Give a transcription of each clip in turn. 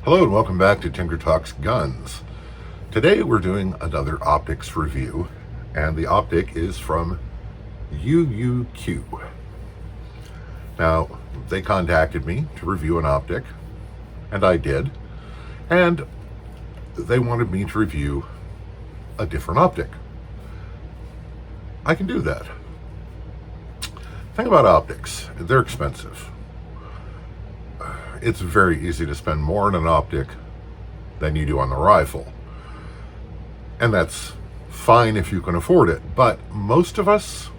Hello and welcome back to Tinker Talks Guns. Today we're doing another optics review, and the optic is from UUQ. Now, they contacted me to review an optic, and I did, and they wanted me to review a different optic. I can do that. Thing about optics, they're expensive. It's very easy to spend more on an optic than you do on the rifle. And that's fine if you can afford it. But most of us,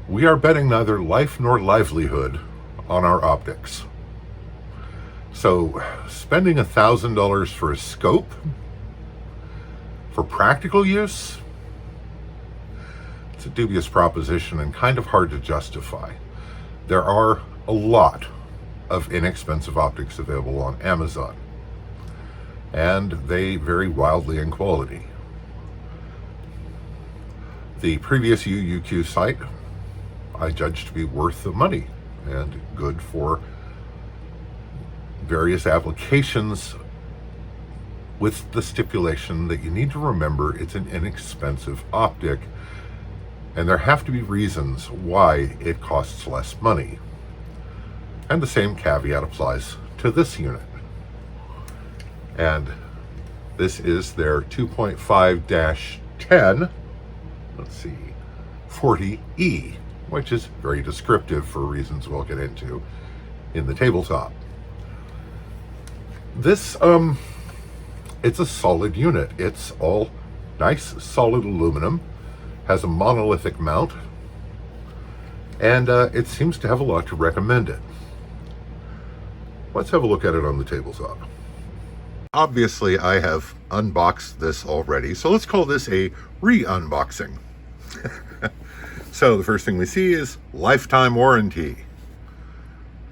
we are betting neither life nor livelihood on our optics. So spending $1,000 for a scope for practical use, it's a dubious proposition and kind of hard to justify. There are a lot of inexpensive optics available on Amazon, and they vary wildly in quality. The previous UUQ site I judged to be worth the money and good for various applications, with the stipulation that you need to remember it's an inexpensive optic and there have to be reasons why it costs less money. And the same caveat applies to this unit. And this is their 2.5-10, let's see, 40E, which is very descriptive for reasons we'll get into in the tabletop. This, it's a solid unit. It's all nice, solid aluminum, has a monolithic mount, and it seems to have a lot to recommend it. Let's have a look at it on the tabletop. Obviously, I have unboxed this already, so let's call this a re-unboxing. So the first thing we see is lifetime warranty.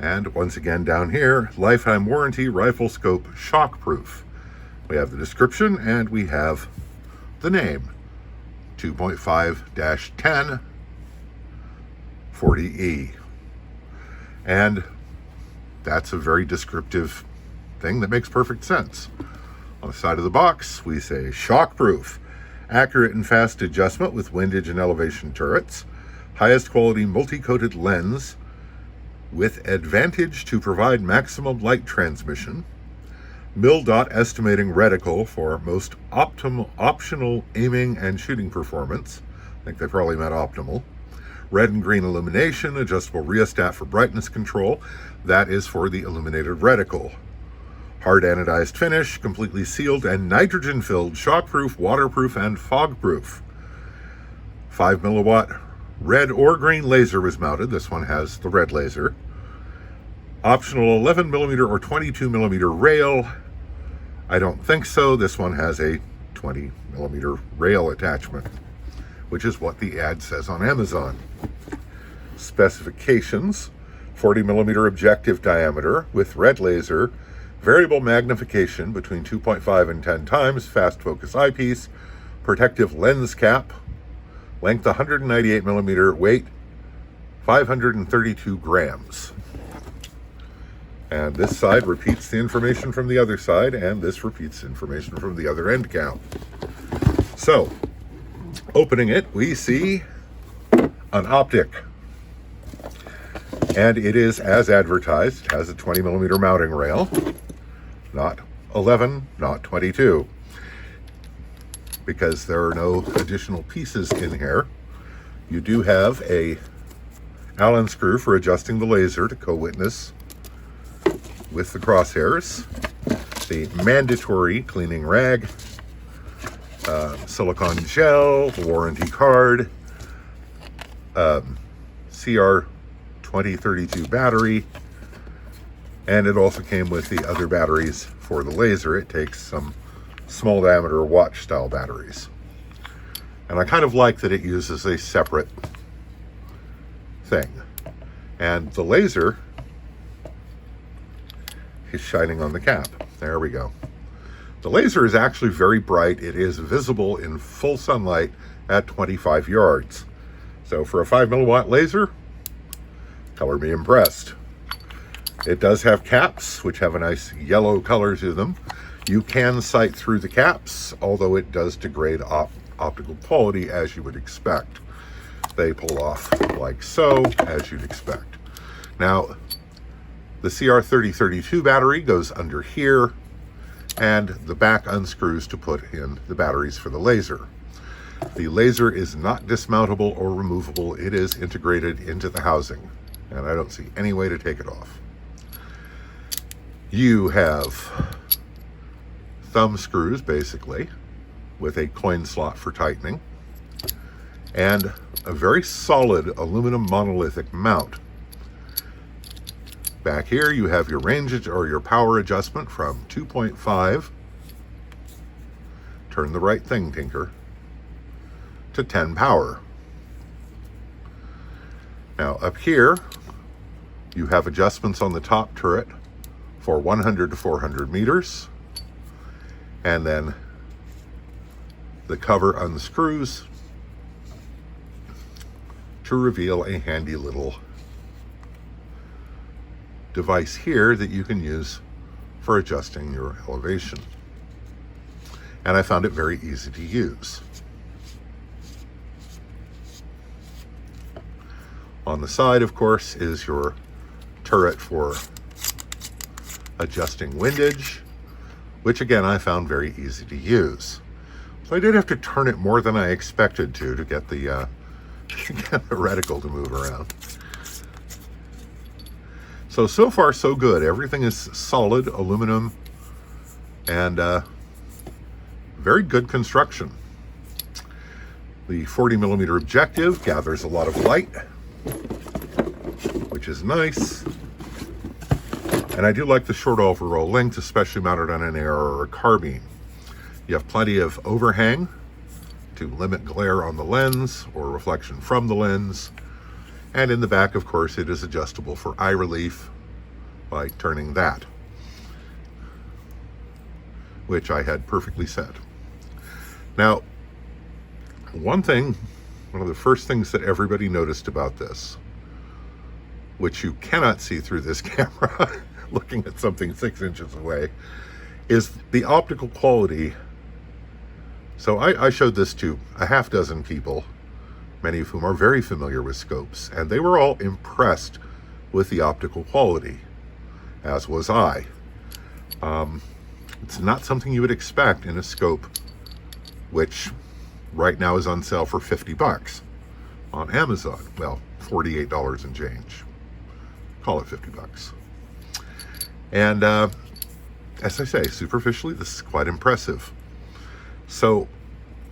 And once again down here, lifetime warranty, rifle scope, shockproof. We have the description and we have the name, 2.5-10 40E. And that's a very descriptive thing that makes perfect sense. On the side of the box, we say shockproof, accurate and fast adjustment with windage and elevation turrets, highest quality multi-coated lens with advantage to provide maximum light transmission, mil-dot estimating reticle for most optional aiming and shooting performance. I think they probably meant optimal. Red and green illumination, adjustable rheostat for brightness control. That is for the illuminated reticle. Hard anodized finish, completely sealed and nitrogen filled, shockproof, waterproof, and fog-proof. 5 milliwatt red or green laser was mounted. This one has the red laser. Optional 11 millimeter or 22 millimeter rail. I don't think so. This one has a 20 millimeter rail attachment, which is what the ad says on Amazon. Specifications: 40 millimeter objective diameter with red laser, variable magnification between 2.5 and 10 times, fast focus eyepiece, protective lens cap, length 198 millimeter, weight 532 grams. And this side repeats the information from the other side, and this repeats information from the other end count. So, opening it, we see an optic. And it is as advertised. It has a 20 millimeter mounting rail, not 11, not 22, because there are no additional pieces in here. You do have a Allen screw for adjusting the laser to co-witness with the crosshairs, the mandatory cleaning rag, silicone gel, warranty card, CR 2032 battery, and it also came with the other batteries for the laser. It takes some small diameter watch style batteries, and I kind of like that it uses a separate thing. And the laser is shining on the cap. There we go. The laser is actually very bright. It is visible in full sunlight at 25 yards. So for a 5 milliwatt laser, color me impressed. It does have caps, which have a nice yellow color to them. You can sight through the caps, although it does degrade optical quality as you would expect. They pull off like so, as you'd expect. Now, the CR3032 battery goes under here, and the back unscrews to put in the batteries for the laser. The laser is not dismountable or removable. It is integrated into the housing, and I don't see any way to take it off. You have thumb screws, basically, with a coin slot for tightening, and a very solid aluminum monolithic mount. Back here you have your range or your power adjustment from 2.5, turn the right thing, Tinker, to 10 power. Now up here you have adjustments on the top turret for 100 to 400 meters, and then the cover unscrews to reveal a handy little device here that you can use for adjusting your elevation. And I found it very easy to use. On the side, of course, is your turret for adjusting windage, which again I found very easy to use. So I did have to turn it more than I expected to get the get the reticle to move around. So far so good. Everything is solid aluminum and very good construction. The 40mm objective gathers a lot of light, which is nice. And I do like the short overall length, especially mounted on an AR or a carbine. You have plenty of overhang to limit glare on the lens or reflection from the lens. And in the back, of course, it is adjustable for eye relief by turning that, which I had perfectly set. Now, one of the first things that everybody noticed about this, which you cannot see through this camera, looking at something 6 inches away, is the optical quality. So I showed this to a half dozen people, many of whom are very familiar with scopes, and they were all impressed with the optical quality, as was I. It's not something you would expect in a scope, which right now is on sale for $50 on Amazon. Well, $48 and change. Call it $50. And as I say, superficially, this is quite impressive. So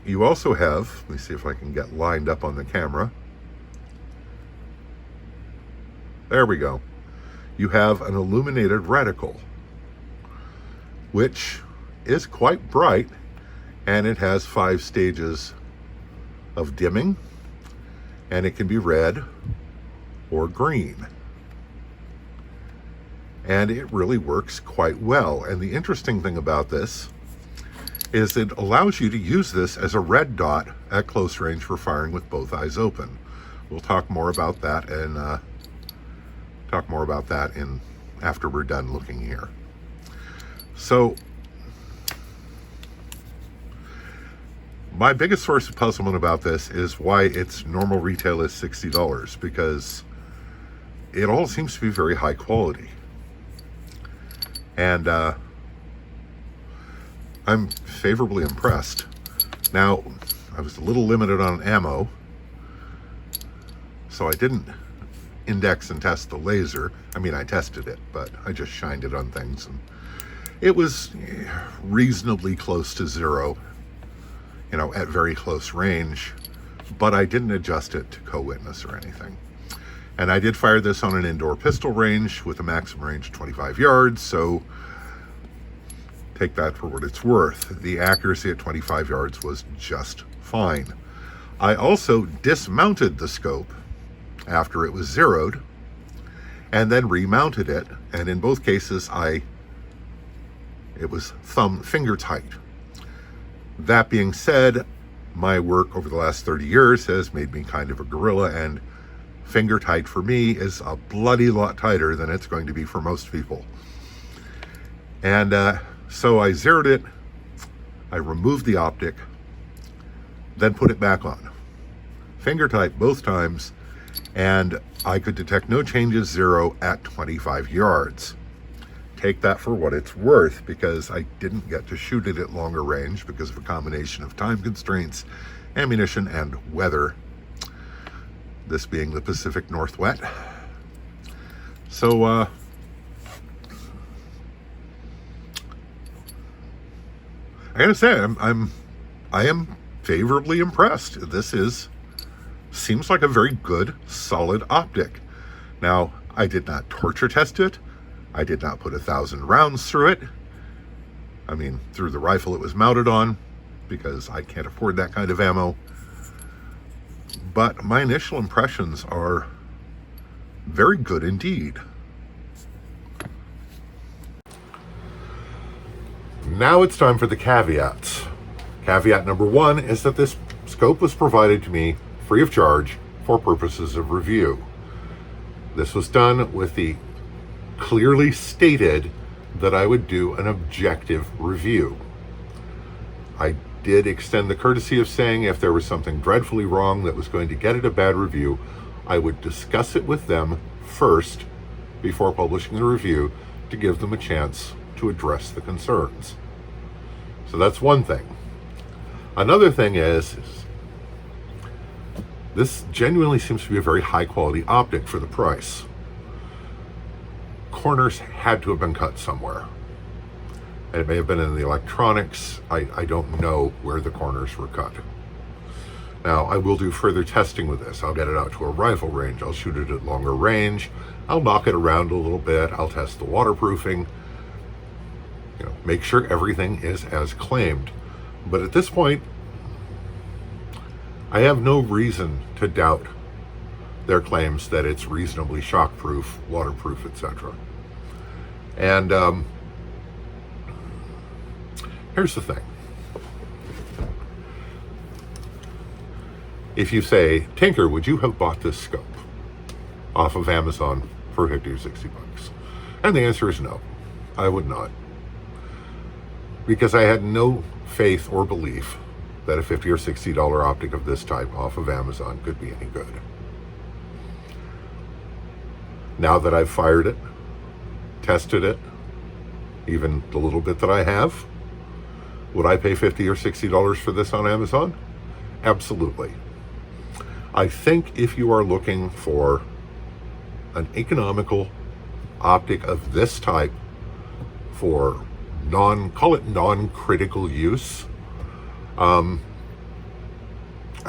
you also have, let me see if I can get lined up on the camera. There we go. You have an illuminated reticle, which is quite bright, and it has 5 stages of dimming, and it can be red or green. And it really works quite well. And the interesting thing about this is it allows you to use this as a red dot at close range for firing with both eyes open. We'll talk more about that after we're done looking here. So my biggest source of puzzlement about this is why its normal retail is $60, because it all seems to be very high quality. And I'm favorably impressed. Now, I was a little limited on ammo, so I didn't index and test the laser. I mean, I tested it, but I just shined it on things, and it was reasonably close to zero, at very close range, but I didn't adjust it to co-witness or anything. And I did fire this on an indoor pistol range with a maximum range of 25 yards, so take that for what it's worth. The accuracy at 25 yards was just fine. I also dismounted the scope after it was zeroed and then remounted it, and in both cases it was finger tight. That being said, my work over the last 30 years has made me kind of a gorilla and finger tight for me is a bloody lot tighter than it's going to be for most people. And so I zeroed it, I removed the optic, then put it back on. Finger tight both times, and I could detect no changes, 0 at 25 yards. Take that for what it's worth, because I didn't get to shoot it at longer range because of a combination of time constraints, ammunition, and weather. This being the Pacific Northwest. So, I gotta say, I am favorably impressed. Seems like a very good, solid optic. Now, I did not torture test it. I did not put 1,000 rounds through it. I mean, through the rifle it was mounted on, because I can't afford that kind of ammo. But my initial impressions are very good indeed. Now it's time for the caveats. Caveat number 1 is that this scope was provided to me free of charge for purposes of review. This was done with the clearly stated that I would do an objective review. I did extend the courtesy of saying if there was something dreadfully wrong that was going to get it a bad review, I would discuss it with them first before publishing the review to give them a chance to address the concerns. So that's one thing. Another thing is this genuinely seems to be a very high quality optic for the price. Corners had to have been cut somewhere. And it may have been in the electronics. I don't know where the corners were cut. Now, I will do further testing with this. I'll get it out to a rifle range. I'll shoot it at longer range. I'll knock it around a little bit. I'll test the waterproofing. Make sure everything is as claimed. But at this point, I have no reason to doubt their claims that it's reasonably shockproof, waterproof, etc. And here's the thing. If you say, Tinker, would you have bought this scope off of Amazon for 50 or 60 bucks? And the answer is no, I would not. Because I had no faith or belief that a $50 or $60 optic of this type off of Amazon could be any good. Now that I've fired it, tested it, even the little bit that I have, would I pay $50 or $60 for this on Amazon? Absolutely. I think if you are looking for an economical optic of this type for call it non-critical use, I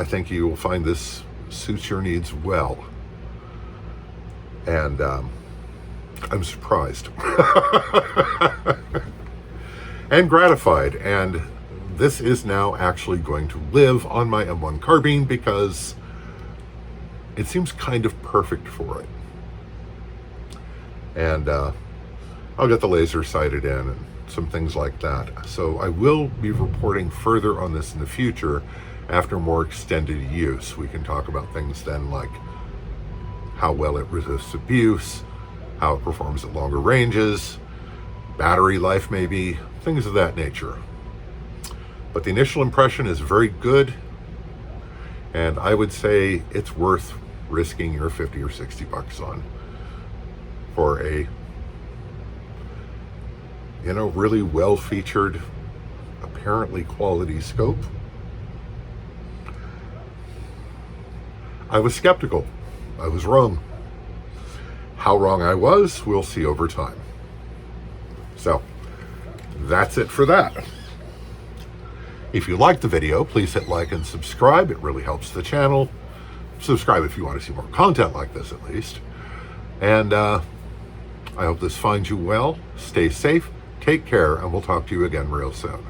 think you will find this suits your needs well. And I'm surprised and gratified. And this is now actually going to live on my M1 carbine because it seems kind of perfect for it. And I'll get the laser sighted in and some things like that. So I will be reporting further on this in the future after more extended use. We can talk about things then like how well it resists abuse, how it performs at longer ranges, battery life maybe, things of that nature. But the initial impression is very good, and I would say it's worth risking your 50 or 60 bucks on for a really well-featured, apparently quality scope. I was skeptical. I was wrong. How wrong I was, we'll see over time. So, that's it for that. If you liked the video, please hit like and subscribe. It really helps the channel. Subscribe if you want to see more content like this, at least. And I hope this finds you well. Stay safe, take care, and we'll talk to you again real soon.